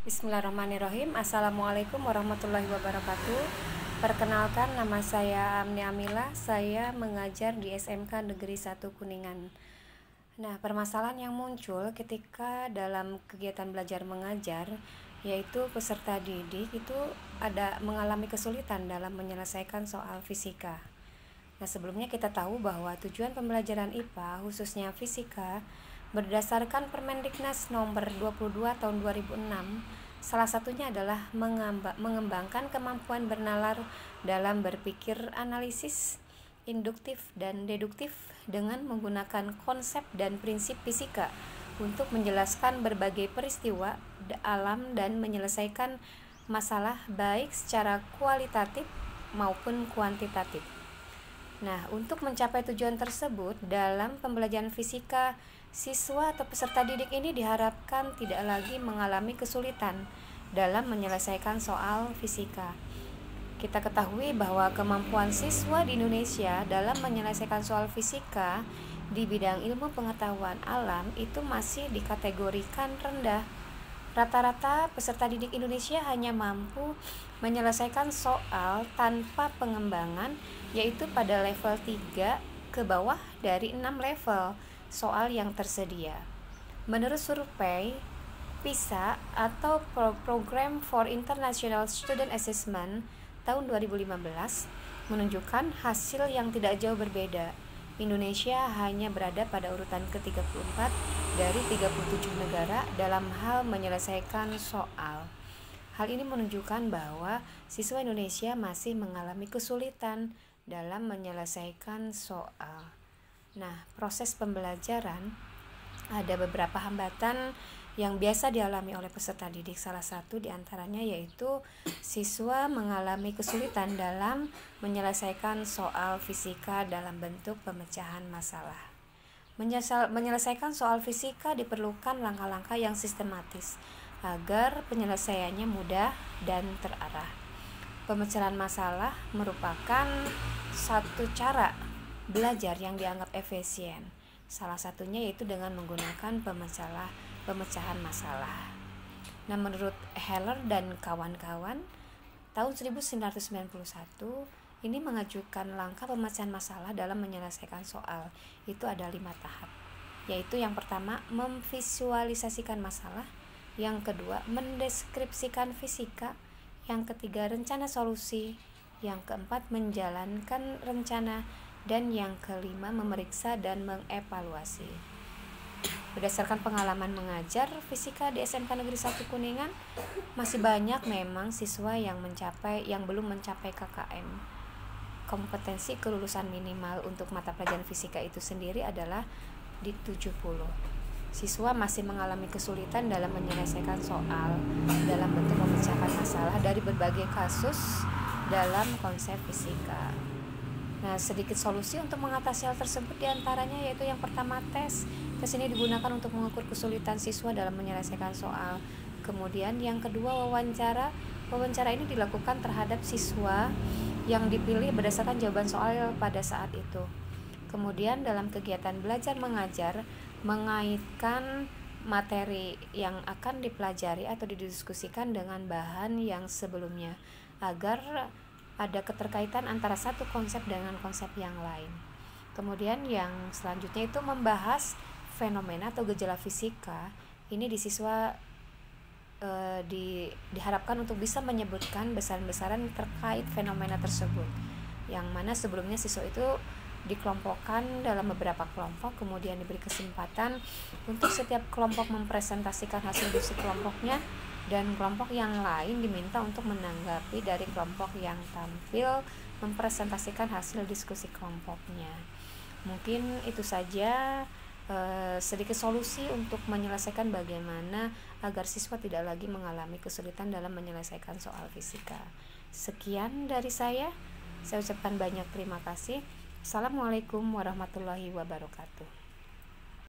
Bismillahirrahmanirrahim. Assalamualaikum warahmatullahi wabarakatuh. Perkenalkan, nama saya Amni Amila. Saya mengajar di SMK Negeri 1 Kuningan. Nah, permasalahan yang muncul ketika dalam kegiatan belajar mengajar, yaitu peserta didik itu ada mengalami kesulitan dalam menyelesaikan soal fisika. Nah, sebelumnya kita tahu bahwa tujuan pembelajaran IPA, khususnya fisika, berdasarkan Permendiknas nomor 22 tahun 2006, salah satunya adalah mengembangkan kemampuan bernalar dalam berpikir analisis, induktif, dan deduktif dengan menggunakan konsep dan prinsip fisika untuk menjelaskan berbagai peristiwa alam dan menyelesaikan masalah baik secara kualitatif maupun kuantitatif. Nah, untuk mencapai tujuan tersebut, dalam pembelajaran fisika, siswa atau peserta didik ini diharapkan tidak lagi mengalami kesulitan dalam menyelesaikan soal fisika. Kita ketahui bahwa kemampuan siswa di Indonesia dalam menyelesaikan soal fisika di bidang ilmu pengetahuan alam itu masih dikategorikan rendah. Rata-rata peserta didik Indonesia hanya mampu menyelesaikan soal tanpa pengembangan, yaitu pada level 3 ke bawah dari 6 level soal yang tersedia. Menurut survei PISA atau Program for International Student Assessment tahun 2015 menunjukkan hasil yang tidak jauh berbeda. Indonesia hanya berada pada urutan ke-34 dari 37 negara dalam hal menyelesaikan soal. Hal ini menunjukkan bahwa siswa Indonesia masih mengalami kesulitan dalam menyelesaikan soal. Nah, proses pembelajaran ada beberapa hambatan yang biasa dialami oleh peserta didik. Salah satu diantaranya yaitu siswa mengalami kesulitan dalam menyelesaikan soal fisika dalam bentuk pemecahan masalah. Menyelesaikan soal fisika diperlukan langkah-langkah yang sistematis agar penyelesaiannya mudah dan terarah. Pemecahan masalah merupakan satu cara belajar yang dianggap efisien. Salah satunya yaitu dengan menggunakan pemecahan masalah. Nah, menurut Heller dan kawan-kawan, tahun 1991 ini mengajukan langkah pemecahan masalah dalam menyelesaikan soal. Itu ada 5 tahap, yaitu yang pertama memvisualisasikan masalah, yang kedua mendeskripsikan fisika, yang ketiga rencana solusi, yang keempat menjalankan rencana, dan yang kelima memeriksa dan mengevaluasi. Berdasarkan pengalaman mengajar fisika di SMK Negeri 1 Kuningan, masih banyak memang siswa yang belum mencapai KKM. Kompetensi kelulusan minimal untuk mata pelajaran fisika itu sendiri adalah di 70. Siswa masih mengalami kesulitan dalam menyelesaikan soal dalam bentuk memecahkan masalah dari berbagai kasus dalam konsep fisika. Nah, sedikit solusi untuk mengatasi hal tersebut diantaranya yaitu yang pertama tes. Tes ini digunakan untuk mengukur kesulitan siswa dalam menyelesaikan soal. Kemudian yang kedua wawancara. Wawancara ini dilakukan terhadap siswa yang dipilih berdasarkan jawaban soal pada saat itu. Kemudian dalam kegiatan belajar mengajar, mengaitkan materi yang akan dipelajari atau didiskusikan dengan bahan yang sebelumnya agar ada keterkaitan antara satu konsep dengan konsep yang lain. Kemudian yang selanjutnya itu membahas fenomena atau gejala fisika. Ini di siswa diharapkan untuk bisa menyebutkan besaran-besaran terkait fenomena tersebut, yang mana sebelumnya siswa itu dikelompokkan dalam beberapa kelompok, kemudian diberi kesempatan untuk setiap kelompok mempresentasikan hasil diskusi kelompoknya, dan kelompok yang lain diminta untuk menanggapi dari kelompok yang tampil mempresentasikan hasil diskusi kelompoknya. Mungkin itu saja sedikit solusi untuk menyelesaikan bagaimana agar siswa tidak lagi mengalami kesulitan dalam menyelesaikan soal fisika. Sekian dari saya ucapkan banyak terima kasih. Assalamualaikum warahmatullahi wabarakatuh.